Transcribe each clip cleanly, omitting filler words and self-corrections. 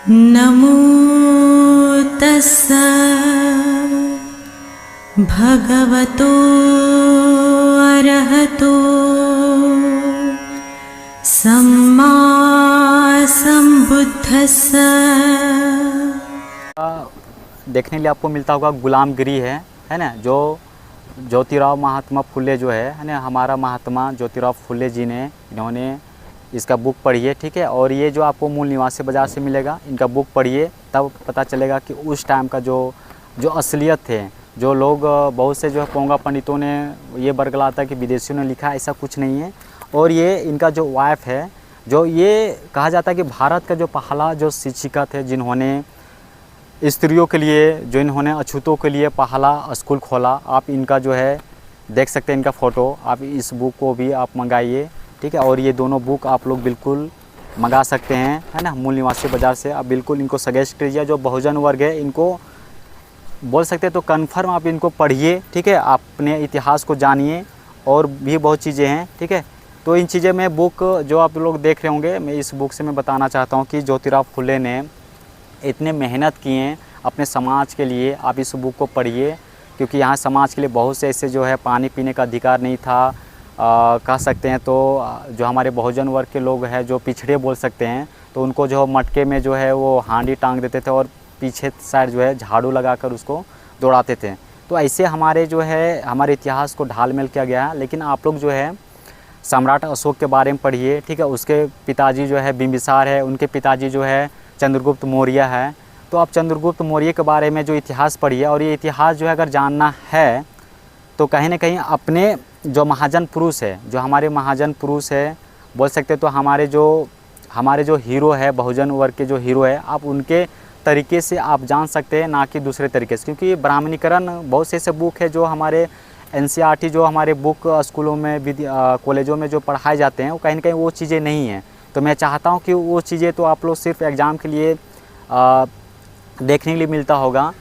नमो तस्सा भगवतो अरहतो सम्मा सम्बुद्धस्सा। देखने के लिए आपको मिलता होगा गुलामगिरी है ना। जो ज्योतिराव महात्मा फुले जो है ना, हमारा महात्मा ज्योतिराव फुले जी ने, इन्होंने इसका बुक पढ़िए, ठीक है। और ये जो आपको मूल निवासी बाज़ार से मिलेगा, इनका बुक पढ़िए, तब पता चलेगा कि उस टाइम का जो असलियत थे, जो लोग बहुत से जो है पोंगा पंडितों ने ये बरगलाता कि विदेशियों ने लिखा, ऐसा कुछ नहीं है। और ये इनका जो वाइफ है, जो ये कहा जाता है कि भारत का जो पहला जो शिक्षिका थे, जिन्होंने स्त्रियों के लिए, जो इन्होंने अछूतों के लिए पहला स्कूल खोला। आप इनका जो है देख सकते हैं, इनका फ़ोटो। आप इस बुक को भी आप मंगाइए, ठीक है। और ये दोनों बुक आप लोग बिल्कुल मंगा सकते हैं, है ना, मूल निवासी बाज़ार से। आप बिल्कुल इनको सजेस्ट कीजिए। जो बहुजन वर्ग है, इनको बोल सकते हैं तो कन्फर्म आप इनको पढ़िए, ठीक है। अपने इतिहास को जानिए, और भी बहुत चीज़ें हैं, ठीक है। तो इन चीज़ें में बुक जो आप लोग देख रहे होंगे, मैं इस बुक से मैं बताना चाहता हूँ कि ज्योतिराव फुले ने इतने मेहनत किए अपने समाज के लिए। आप इस बुक को पढ़िए, क्योंकि यहाँ समाज के लिए बहुत से ऐसे जो है पानी पीने का अधिकार नहीं था। कह सकते हैं तो जो हमारे बहुजन वर्ग के लोग हैं, जो पिछड़े बोल सकते हैं, तो उनको जो मटके में जो है वो हांडी टांग देते थे और पीछे साइड जो है झाड़ू लगाकर उसको दौड़ाते थे। तो ऐसे हमारे जो है हमारे इतिहास को ढालमेल किया गया है। लेकिन आप लोग जो है सम्राट अशोक के बारे में पढ़िए, ठीक है। उसके पिताजी जो है बिंबिसार है, उनके पिताजी जो है चंद्रगुप्त मौर्य है। तो आप चंद्रगुप्त मौर्य के बारे में जो इतिहास पढ़िए। और ये इतिहास जो है अगर जानना है तो कहीं ना कहीं अपने जो महाजन पुरुष है, जो हमारे महाजन पुरुष है बोल सकते, तो हमारे जो हीरो है, बहुजन वर्ग के जो हीरो है, आप उनके तरीके से आप जान सकते हैं, ना कि दूसरे तरीके से। क्योंकि ब्राह्मणीकरण बहुत से ऐसे बुक है जो हमारे एनसीईआरटी जो हमारे बुक स्कूलों में कॉलेजों में जो पढ़ाए जाते हैं, वो कहीं ना कहीं वो चीज़ें नहीं हैं। तो मैं चाहता हूँ कि वो चीज़ें तो आप लोग सिर्फ एग्ज़ाम के लिए देखने के लिए मिलता होगा,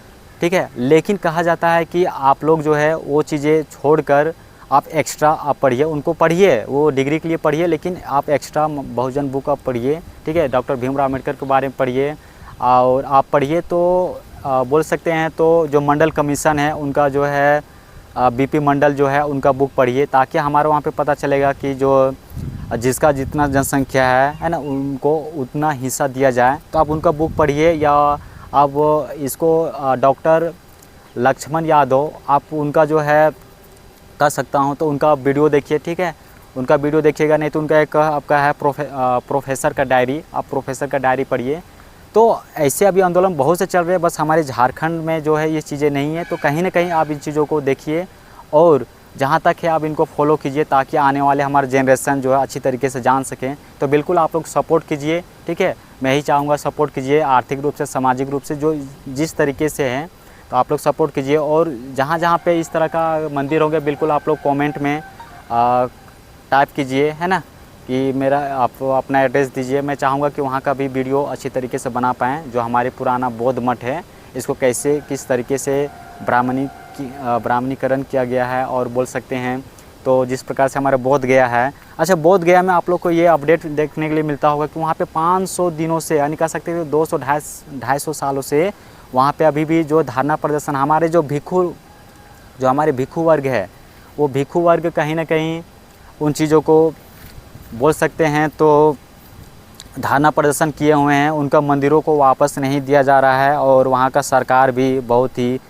ठीक है। लेकिन कहा जाता है कि आप लोग जो है वो चीज़ें छोड़कर आप एक्स्ट्रा आप पढ़िए, उनको पढ़िए, वो डिग्री के लिए पढ़िए, लेकिन आप एक्स्ट्रा बहुजन बुक आप पढ़िए, ठीक है। डॉक्टर भीमराव अम्बेडकर के बारे में पढ़िए। और आप पढ़िए तो बोल सकते हैं तो जो मंडल कमीशन है उनका जो है बीपी मंडल जो है उनका बुक पढ़िए, ताकि हमारे वहाँ पे पता चलेगा कि जो जिसका जितना जनसंख्या है ना, उनको उतना हिस्सा दिया जाए। तो आप उनका बुक पढ़िए। या आप इसको डॉक्टर लक्ष्मण यादव, आप उनका जो है कह सकता हूँ तो उनका वीडियो देखिए, ठीक है। उनका वीडियो देखिएगा, नहीं तो उनका एक आपका है प्रोफेसर का डायरी, आप प्रोफेसर का डायरी पढ़िए। तो ऐसे अभी आंदोलन बहुत से चल रहे हैं, बस हमारे झारखंड में जो है ये चीज़ें नहीं है। तो कहीं ना कहीं आप इन चीज़ों को देखिए, और जहाँ तक है आप इनको फॉलो कीजिए, ताकि आने वाले हमारे जनरेशन जो है अच्छी तरीके से जान सकें। तो बिल्कुल आप लोग सपोर्ट कीजिए, ठीक है। मैं ही चाहूँगा सपोर्ट कीजिए, आर्थिक रूप से, सामाजिक रूप से, जो जिस तरीके से हैं, तो आप लोग सपोर्ट कीजिए। और जहाँ जहाँ पे इस तरह का मंदिर होंगे, बिल्कुल आप लोग कमेंट में टाइप कीजिए, है ना, कि मेरा आप अपना एड्रेस दीजिए। मैं चाहूँगा कि वहाँ का भी वीडियो अच्छी तरीके से बना पाएँ। जो हमारे पुराना बौद्ध मठ है, इसको कैसे किस तरीके से ब्राह्मणीकरण किया गया है, और बोल सकते हैं तो जिस प्रकार से हमारा बोध गया है। अच्छा, बोध गया में आप लोग को ये अपडेट देखने के लिए मिलता होगा कि वहाँ पे 500 दिनों से, यानी कह सकते हैं 200-250 सालों से वहाँ पे अभी भी जो धरना प्रदर्शन, हमारे जो हमारे भिक्षु वर्ग है, वो भिक्षु वर्ग कहीं ना कहीं उन चीज़ों को बोल सकते हैं तो धरना प्रदर्शन किए हुए हैं। उनका मंदिरों को वापस नहीं दिया जा रहा है, और वहाँ का सरकार भी बहुत ही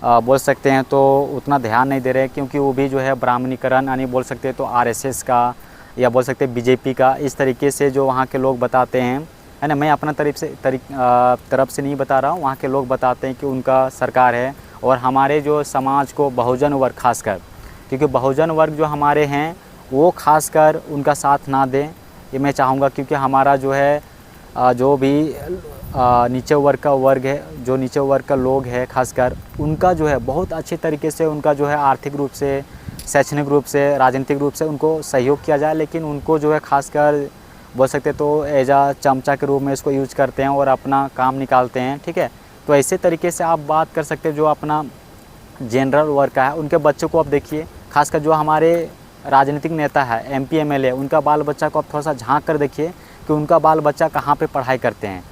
बोल सकते हैं तो उतना ध्यान नहीं दे रहे हैं, क्योंकि वो भी जो है ब्राह्मणीकरण, यानी बोल सकते हैं तो आरएसएस का, या बोल सकते हैं बीजेपी का, इस तरीके से जो वहाँ के लोग बताते हैं, है ना। मैं अपना तरफ से नहीं बता रहा हूँ, वहाँ के लोग बताते हैं कि उनका सरकार है। और हमारे जो समाज को बहुजन वर्ग खासकर, क्योंकि बहुजन वर्ग जो हमारे हैं वो खासकर उनका साथ ना दें, ये मैं चाहूँगा। क्योंकि हमारा जो है जो भी नीचे वर्ग का वर्ग है, जो नीचे वर्ग का लोग है खासकर, उनका जो है बहुत अच्छे तरीके से उनका जो है आर्थिक रूप से, शैक्षणिक रूप से, राजनीतिक रूप से उनको सहयोग किया जाए। लेकिन उनको जो है खासकर बोल सकते तो एज आ चमचा के रूप में इसको यूज करते हैं और अपना काम निकालते हैं, ठीक है। तो ऐसे तरीके से आप बात कर सकते हैं। जो अपना जनरल वर्ग का है, उनके बच्चों को आप देखिए, खासकर जो हमारे राजनीतिक नेता है, एमपी एमएलए, उनका बाल बच्चा को आप थोड़ा सा झांक कर देखिए कि उनका बाल बच्चा कहाँ पे पढ़ाई करते हैं।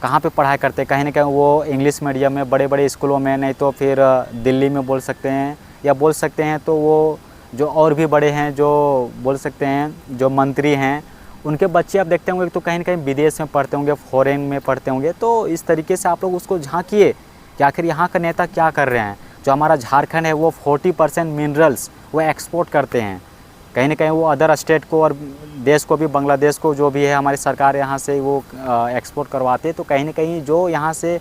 कहाँ पे पढ़ाई करते हैं, कहीं ना कहीं वो इंग्लिश मीडियम में बड़े बड़े स्कूलों में, नहीं तो फिर दिल्ली में बोल सकते हैं, या बोल सकते हैं तो वो जो और भी बड़े हैं, जो बोल सकते हैं जो मंत्री हैं, उनके बच्चे आप देखते होंगे तो कहीं ना कहीं विदेश में पढ़ते होंगे, फॉरेन में पढ़ते होंगे। तो इस तरीके से आप लोग उसको झांकिए कि आखिर यहाँ का नेता क्या कर रहे हैं। जो हमारा झारखंड है वो 40% मिनरल्स वो एक्सपोर्ट करते हैं, कहीं ना कहीं वो अदर स्टेट को और देश को भी, बांग्लादेश को जो भी है हमारी सरकार यहाँ से वो एक्सपोर्ट करवाते हैं। तो कहीं ना कहीं जो यहाँ से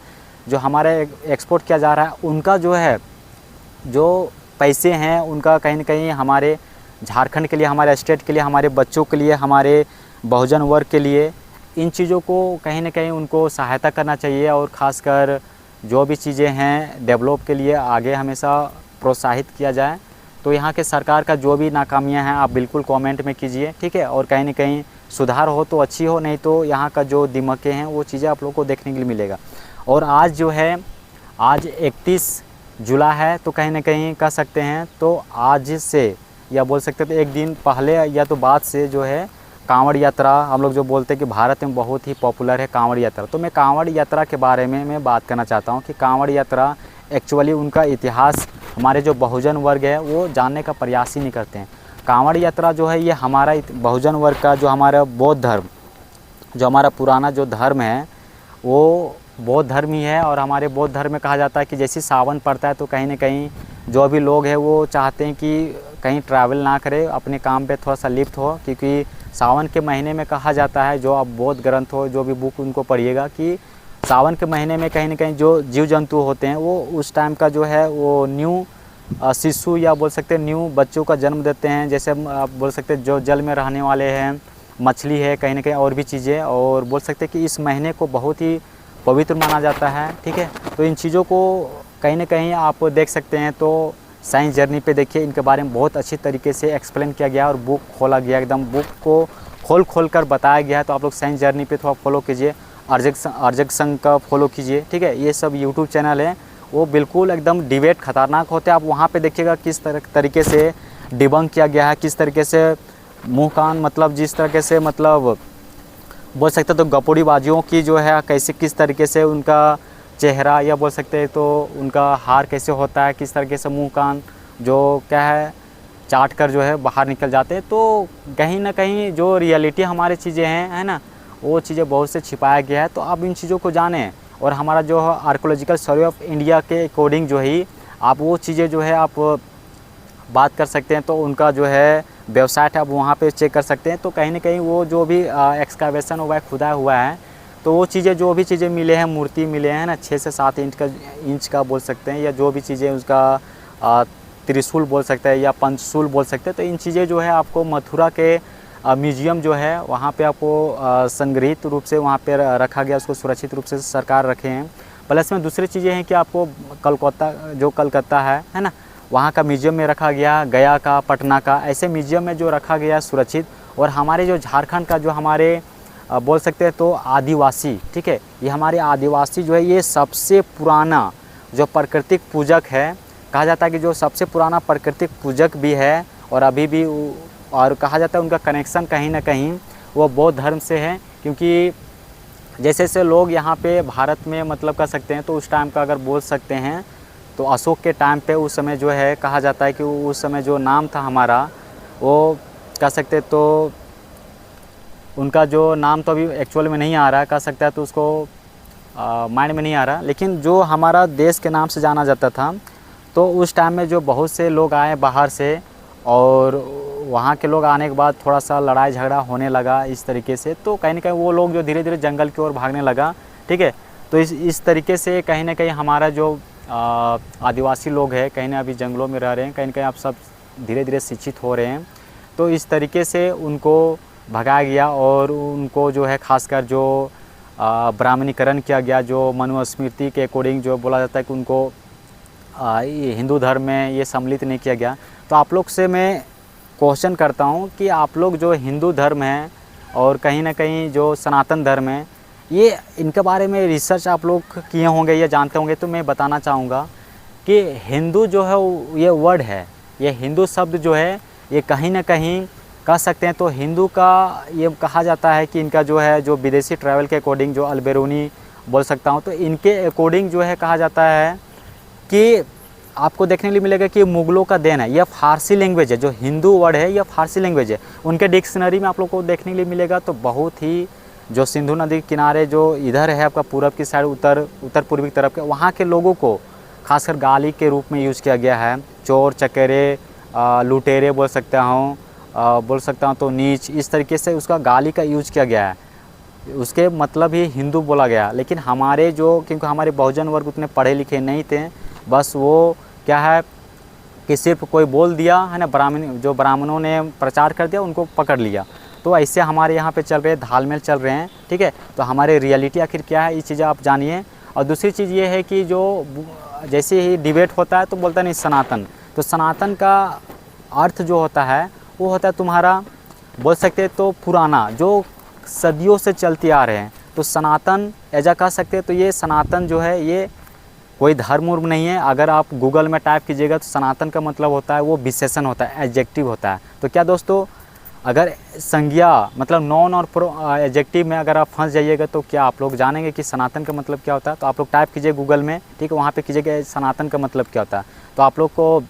जो हमारे एक्सपोर्ट किया जा रहा है उनका जो है जो पैसे हैं उनका कहीं ना कहीं हमारे झारखंड के लिए, हमारे स्टेट के लिए, हमारे बच्चों के लिए, हमारे बहुजन वर्ग के लिए, इन चीज़ों को कहीं ना कहीं उनको सहायता करना चाहिए। और ख़ासकर जो भी चीज़ें हैं डेवलप के लिए आगे हमेशा प्रोत्साहित किया जाए। तो यहाँ के सरकार का जो भी नाकामियाँ हैं आप बिल्कुल कमेंट में कीजिए, ठीक है। और कहीं ना कहीं सुधार हो तो अच्छी हो, नहीं तो यहाँ का जो दिमागे हैं वो चीज़ें आप लोगों को देखने के लिए मिलेगा। और आज जो है, आज 31 जुलाई है, तो कहीं ना कहीं कह सकते हैं तो आज से या बोल सकते थे एक दिन पहले या तो बाद से जो है कांवड़ यात्रा, हम लोग जो बोलते हैं कि भारत में बहुत ही पॉपुलर है कांवड़ यात्रा। तो मैं कांवड़ यात्रा के बारे में मैं बात करना चाहता हूँ कि कांवड़ यात्रा एक्चुअली उनका इतिहास हमारे जो बहुजन वर्ग है वो जानने का प्रयास ही नहीं करते हैं। कांवड़ यात्रा जो है ये हमारा बहुजन वर्ग का जो हमारा बौद्ध धर्म, जो हमारा पुराना जो धर्म है वो बौद्ध धर्म ही है। और हमारे बौद्ध धर्म में कहा जाता है कि जैसे सावन पड़ता है तो कहीं ना कहीं जो भी लोग हैं वो चाहते हैं कि कहीं ट्रैवल ना करे, अपने काम पे थोड़ा सा लिप्त हो, क्योंकि सावन के महीने में कहा जाता है, जो आप बौद्ध ग्रंथ हो, जो भी बुक उनको पढ़िएगा, कि सावन के महीने में कहीं ना कहीं जो जीव जंतु होते हैं वो उस टाइम का जो है वो न्यू शिशु या बोल सकते हैं न्यू बच्चों का जन्म देते हैं। जैसे आप बोल सकते हैं जो जल में रहने वाले हैं, मछली है, कहीं ना कहीं और भी चीज़ें, और बोल सकते हैं कि इस महीने को बहुत ही पवित्र माना जाता है, ठीक है। तो इन चीज़ों को कहीं ना कहीं आप देख सकते हैं। तो साइंस जर्नी पे देखिए, इनके बारे में बहुत अच्छी तरीके से एक्सप्लेन किया गया और बुक खोला गया, एकदम बुक को खोल कर बताया गया है। तो आप लोग साइंस जर्नी पे थोड़ा फॉलो कीजिए, अर्जक संघ का फॉलो कीजिए, ठीक है। ये सब यूट्यूब चैनल है, वो बिल्कुल एकदम डिबेट खतरनाक होते हैं। आप वहाँ पे देखिएगा किस तरीके से डिबंक किया गया है, किस तरीके से मुँह कान मतलब जिस तरीके से मतलब बोल सकते तो गपोड़ीबाजियों की जो है कैसे किस तरीके से उनका चेहरा या बोल सकते हैं तो उनका हार कैसे होता है, किस तरीके से मुंह कान जो क्या है चाट कर जो है बाहर निकल जाते हैं। तो कहीं ना कहीं जो रियलिटी हमारी चीज़ें हैं, है ना, वो चीज़ें बहुत से छिपाया गया है। तो आप इन चीज़ों को जानें। और हमारा जो आर्कोलॉजिकल सर्वे ऑफ इंडिया के अकॉर्डिंग जो है आप वो चीज़ें जो है आप बात कर सकते हैं। तो उनका जो है वेबसाइट है, आप वहाँ पे चेक कर सकते हैं। तो कहीं ना कहीं वो जो भी एक्सकावेशन हुआ है, खुदा हुआ है, तो वो चीज़ें जो भी चीज़ें मिले हैं, मूर्ति मिले हैं ना 6 से 7 इंच का बोल सकते हैं, या जो भी चीज़ें उसका त्रिशूल बोल सकते हैं या पंचशूल बोल सकते हैं। तो इन चीज़ें जो है आपको मथुरा के म्यूजियम जो है वहाँ पे आपको संग्रहित रूप से वहाँ पे रखा गया, उसको सुरक्षित रूप से सरकार रखे हैं। प्लस में दूसरी चीज़ें हैं कि आपको कलकत्ता है ना, वहाँ का म्यूजियम में रखा गया, गया का, पटना का, ऐसे म्यूजियम में जो रखा गया सुरक्षित। और हमारे जो झारखंड का जो हमारे बोल सकते हैं तो आदिवासी, ठीक है, ये हमारे आदिवासी जो है ये सबसे पुराना जो प्राकृतिक पूजक है। कहा जाता है कि जो सबसे पुराना प्राकृतिक पूजक भी है और अभी भी, और कहा जाता है उनका कनेक्शन कहीं ना कहीं वो बौद्ध धर्म से है। क्योंकि जैसे जैसे लोग यहाँ पे भारत में मतलब कह सकते हैं तो उस टाइम का अगर बोल सकते हैं तो अशोक के टाइम पे उस समय जो है कहा जाता है कि उस समय जो नाम था हमारा, वो कह सकते तो उनका जो नाम तो अभी एक्चुअल में नहीं आ रहा, कह सकता है तो उसको माइंड में नहीं आ रहा, लेकिन जो हमारा देश के नाम से जाना जाता था। तो उस टाइम में जो बहुत से लोग आए बाहर से, और वहाँ के लोग आने के बाद थोड़ा सा लड़ाई झगड़ा होने लगा इस तरीके से। तो कहीं ना कहीं वो लोग जो धीरे धीरे जंगल की ओर भागने लगा, ठीक है। तो इस तरीके से कहीं ना कहीं हमारा जो आदिवासी लोग हैं कहीं ना अभी जंगलों में रह रहे हैं, कहीं ना कहीं आप सब धीरे धीरे शिक्षित हो रहे हैं। तो इस तरीके से उनको भगाया गया और उनको जो है खासकर जो ब्राह्मणीकरण किया गया, जो मनुस्मृति के अकॉर्डिंग जो बोला जाता है कि उनको हिंदू धर्म में ये सम्मिलित नहीं किया गया। तो आप लोग से मैं क्वेश्चन करता हूँ कि आप लोग जो हिंदू धर्म है और कहीं ना कहीं जो सनातन धर्म है, ये इनके बारे में रिसर्च आप लोग किए होंगे या जानते होंगे। तो मैं बताना चाहूँगा कि हिंदू जो है ये वर्ड है, ये हिंदू शब्द जो है ये कहीं ना कहीं कह सकते हैं तो हिंदू का ये कहा जाता है कि इनका जो है जो विदेशी ट्रैवल के अकॉर्डिंग जो अल्बेरूनी बोल सकता हूँ। तो इनके अकॉर्डिंग जो है कहा जाता है कि आपको देखने के लिए मिलेगा कि मुग़लों का देन है। यह फ़ारसी लैंग्वेज है, जो हिंदू वर्ड है यह फ़ारसी लैंग्वेज है। उनके डिक्शनरी में आप लोग को देखने के लिए मिलेगा। तो बहुत ही जो सिंधु नदी के किनारे जो इधर है आपका पूरब की साइड, उत्तर पूर्वी की तरफ के, वहाँ के लोगों को खासकर गाली के रूप में यूज़ किया गया है। चोर चकेरे, लुटेरे बोल सकता हूँ, तो नीच, इस तरीके से उसका गाली का यूज़ किया गया है। उसके मतलब ही हिंदू बोला गया। लेकिन हमारे जो, क्योंकि हमारे बहुजन वर्ग उतने पढ़े लिखे नहीं थे, बस वो क्या है कि सिर्फ कोई बोल दिया है ना, ब्राह्मणों ने प्रचार कर दिया, उनको पकड़ लिया। तो ऐसे हमारे यहाँ पे चल रहे धालमेल चल रहे हैं, ठीक है। तो हमारे रियलिटी आखिर क्या है, ये चीज़ें आप जानिए। और दूसरी चीज़ ये है कि जो जैसे ही डिबेट होता है तो बोलता नहीं सनातन। तो सनातन का अर्थ जो होता है वो होता है तुम्हारा, बोल सकते हैं तो पुराना, जो सदियों से चलते आ रहे हैं। तो सनातन ऐसा कह सकते हैं। तो ये सनातन जो है ये कोई धर्म उर्म नहीं है। अगर आप गूगल में टाइप कीजिएगा तो सनातन का मतलब होता है वो विशेषण होता है, एडजेक्टिव होता है। तो क्या दोस्तों, अगर संज्ञा मतलब नॉन और एडजेक्टिव में अगर आप फंस जाइएगा तो क्या आप लोग जानेंगे कि सनातन का मतलब क्या होता है। तो आप लोग टाइप कीजिए गूगल में, ठीक है, वहाँ पे कीजिएगा सनातन का मतलब क्या होता है। तो आप लोग को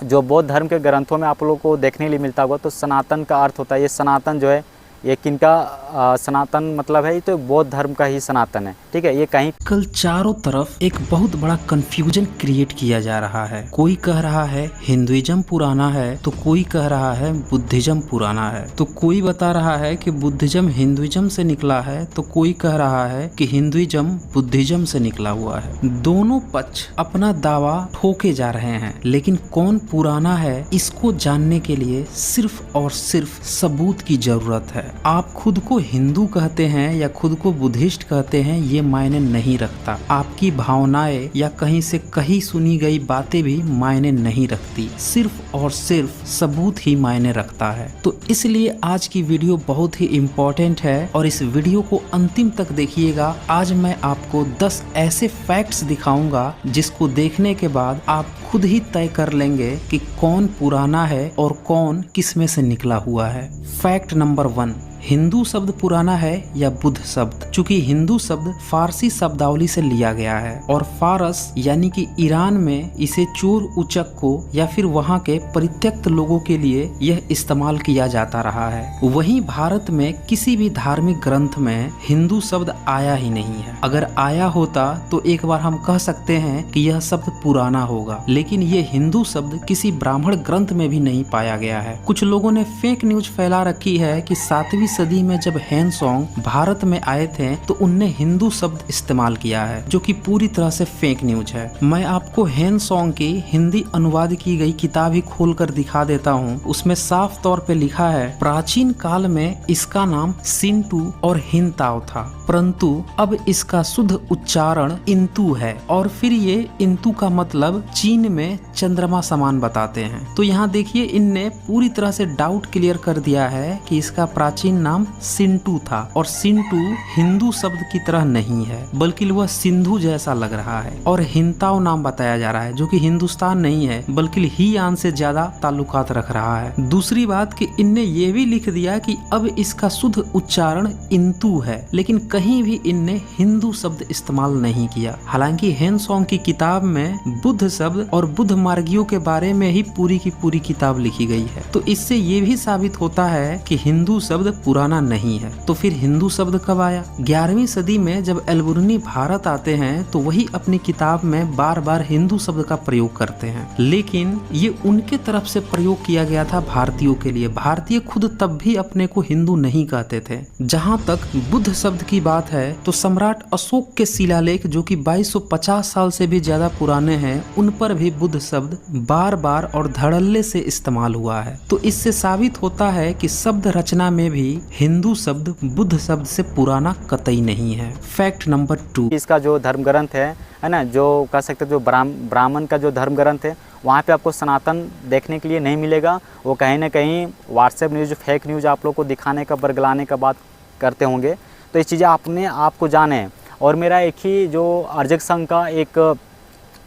जो बौद्ध धर्म के ग्रंथों में आप लोग को देखने के लिए मिलता होगा। तो सनातन का अर्थ होता है, ये सनातन जो है ये किनका सनातन मतलब है, ये तो बौद्ध धर्म का ही सनातन है, ठीक है। ये कहीं कल चारों तरफ एक बहुत बड़ा कंफ्यूजन क्रिएट किया जा रहा है। कोई कह रहा है हिंदुइज्म पुराना है, तो कोई कह रहा है बुद्धिज्म पुराना है, तो कोई बता रहा है कि बुद्धिज्म हिंदुइज्म से निकला है, तो कोई कह रहा है कि हिंदुइज्म बुद्धिज्म से निकला हुआ है। दोनों पक्ष अपना दावा ठोके जा रहे हैं, लेकिन कौन पुराना है इसको जानने के लिए सिर्फ और सिर्फ सबूत की जरूरत है। आप खुद को हिंदू कहते हैं या खुद को बुद्धिस्ट कहते हैं, ये मायने नहीं रखता। आपकी भावनाएं या कहीं से कहीं सुनी गई बातें भी मायने नहीं रखती। सिर्फ और सिर्फ सबूत ही मायने रखता है। तो इसलिए आज की वीडियो बहुत ही इम्पोर्टेंट है और इस वीडियो को अंतिम तक देखिएगा। आज मैं आपको 10 ऐसे फैक्ट्स दिखाऊंगा जिसको देखने के बाद आप खुद ही तय कर लेंगे कि कौन पुराना है और कौन किसमें से निकला हुआ है। फैक्ट नंबर 1, हिंदू शब्द पुराना है या बुद्ध शब्द। चूंकि हिंदू शब्द फारसी शब्दावली से लिया गया है और फारस यानी कि ईरान में इसे चोर उचक को या फिर वहां के परित्यक्त लोगों के लिए यह इस्तेमाल किया जाता रहा है। वहीं भारत में किसी भी धार्मिक ग्रंथ में हिंदू शब्द आया ही नहीं है। अगर आया होता तो एक बार हम कह सकते हैं कि यह शब्द पुराना होगा, लेकिन ये हिंदू शब्द किसी ब्राह्मण ग्रंथ में भी नहीं पाया गया है। कुछ लोगों ने फेक न्यूज फैला रखी है कि 7वीं सदी में जब हैनसोंग भारत में आए थे तो उनने हिंदू शब्द इस्तेमाल किया है, जो कि पूरी तरह से फेक न्यूज है। मैं आपको हैनसोंग की हिंदी अनुवाद की गई किताब ही खोलकर दिखा देता हूँ। उसमें साफ तौर पे लिखा है, प्राचीन काल में इसका नाम सिंटू और हिनताओ था, परंतु अब इसका शुद्ध उच्चारण इंतु है और फिर ये इंतु का मतलब चीन में चंद्रमा समान बताते हैं। तो यहाँ देखिए, इनने पूरी तरह से डाउट क्लियर कर दिया है कि इसका प्राचीन नाम सिंटू था और सिंटू हिंदू शब्द की तरह नहीं है, बल्कि वह सिंधु जैसा लग रहा है। और हिनताओ नाम बताया जा रहा है, जो कि हिंदुस्तान नहीं है बल्कि हीयान से ज्यादा ताल्लुकात रख रहा है। दूसरी बात कि इनने ये भी लिख दिया कि अब इसका शुद्ध उच्चारण इंतु है, लेकिन कहीं भी इनने हिंदू शब्द इस्तेमाल नहीं किया। हालांकि हैनसोंग की किताब में बुद्ध शब्द और बुद्ध मार्गियों के बारे में ही पूरी की पूरी किताब लिखी गई है। तो इससे ये भी साबित होता है कि हिंदू शब्द पुराना नहीं है। तो फिर हिंदू शब्द कब आया? 11वीं सदी में जब एल्बुर्नी भारत आते हैं तो वही अपनी किताब में बार बार हिंदू शब्द का प्रयोग करते हैं, लेकिन ये उनके तरफ से प्रयोग किया गया था भारतीयों के लिए। भारतीय खुद तब भी अपने को हिंदू नहीं कहते थे। जहाँ तक बुद्ध शब्द की बात है तो सम्राट अशोक के शिलालेख, जो कि 2250 साल से भी ज्यादा पुराने हैं, उन पर भी बुद्ध शब्द बार बार और धड़ल्ले से इस्तेमाल हुआ है। तो इससे साबित होता है कि शब्द रचना में भी हिंदू शब्द बुद्ध शब्द से पुराना कतई नहीं है। फैक्ट नंबर 2, इसका जो धर्म ग्रंथ है ना, जो कह सकते जो ब्राह्मण का जो धर्म ग्रंथ है, वहाँ पे आपको सनातन देखने के लिए नहीं मिलेगा। वो कहीं ना कहीं व्हाट्सएप न्यूज़, फेक न्यूज़ आप लोग को दिखाने का, बरगलाने का बात करते होंगे। तो ये चीज़ें अपने आप को जाने। और मेरा एक ही जो अर्जक संघ का एक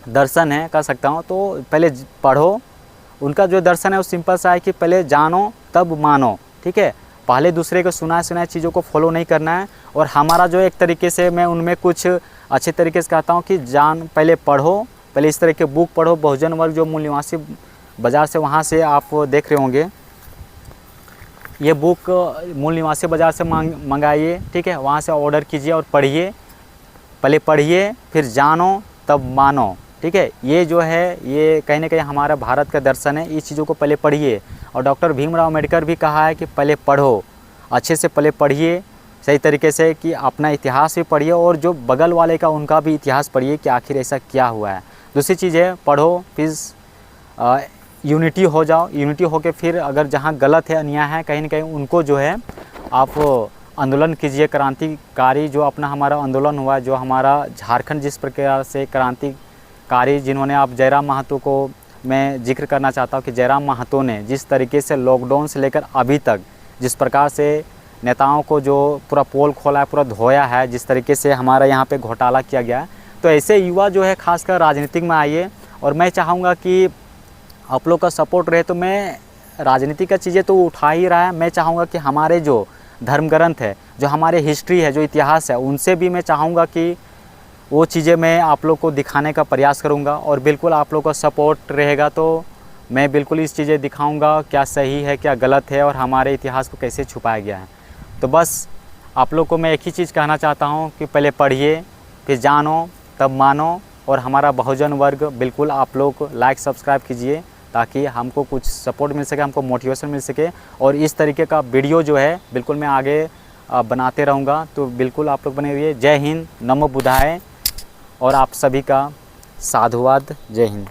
दर्शन है, कह सकता हूँ, तो पहले पढ़ो। उनका जो दर्शन है वो सिंपल सा है कि पहले जानो तब मानो, ठीक है। पहले दूसरे को सुनाए चीज़ों को फॉलो नहीं करना है। और हमारा जो एक तरीके से मैं उनमें कुछ अच्छे तरीके से कहता हूँ कि पहले पढ़ो, पहले इस तरह के बुक पढ़ो। बहुजन वर्ग जो मूल निवासी बाज़ार से, वहाँ से आप देख रहे होंगे, ये बुक मूल निवासी बाज़ार से मंगाइए, ठीक है। वहाँ से ऑर्डर कीजिए और पढ़िए, पहले पढ़िए फिर जानो तब मानो, ठीक है। ये जो है ये कहीं ना कहीं हमारा भारत का दर्शन है। इस चीज़ों को पहले पढ़िए। और डॉक्टर भीमराव अम्बेडकर भी कहा है कि पहले पढ़ो, अच्छे से पहले पढ़िए सही तरीके से, कि अपना इतिहास भी पढ़िए और जो बगल वाले का उनका भी इतिहास पढ़िए कि आखिर ऐसा क्या हुआ है। दूसरी चीज़ है पढ़ो, फिर यूनिटी हो जाओ। यूनिटी हो के फिर अगर जहाँ गलत है, अन्याय है कहीं ना कहीं, उनको जो है आप आंदोलन कीजिए। क्रांतिकारी जो अपना हमारा आंदोलन हुआ, जो हमारा झारखंड जिस प्रकार से क्रांतिकारी, जिन्होंने आप जयराम महतो को मैं जिक्र करना चाहता हूँ कि जयराम महतो ने जिस तरीके से लॉकडाउन से लेकर अभी तक जिस प्रकार से नेताओं को जो पूरा पोल खोला है, पूरा धोया है, जिस तरीके से हमारा यहाँ पे घोटाला किया गया है, तो ऐसे युवा जो है खासकर राजनीतिक में आइए। और मैं चाहूँगा कि आप लोग का सपोर्ट रहे। तो मैं राजनीति का चीज़ें तो उठा ही रहा है, मैं चाहूँगा कि हमारे जो धर्म ग्रंथ है, जो हमारे हिस्ट्री है, जो इतिहास है, उनसे भी मैं चाहूँगा कि वो चीज़ें मैं आप लोग को दिखाने का प्रयास करूँगा। और बिल्कुल आप लोग का सपोर्ट रहेगा तो मैं बिल्कुल इस चीज़ें दिखाऊँगा क्या सही है क्या गलत है और हमारे इतिहास को कैसे छुपाया गया है। तो बस आप लोग को मैं एक ही चीज़ कहना चाहता हूँ कि पहले पढ़िए, फिर जानो तब मानो। और हमारा बहुजन वर्ग बिल्कुल आप लोग लाइक सब्सक्राइब कीजिए, ताकि हमको कुछ सपोर्ट मिल सके, हमको मोटिवेशन मिल सके। और इस तरीके का वीडियो जो है बिल्कुल मैं आगे बनाते रहूँगा। तो बिल्कुल आप लोग बने रहिए। जय हिंद, नमो बुद्धाय। और आप सभी का साधुवाद। जय हिंद।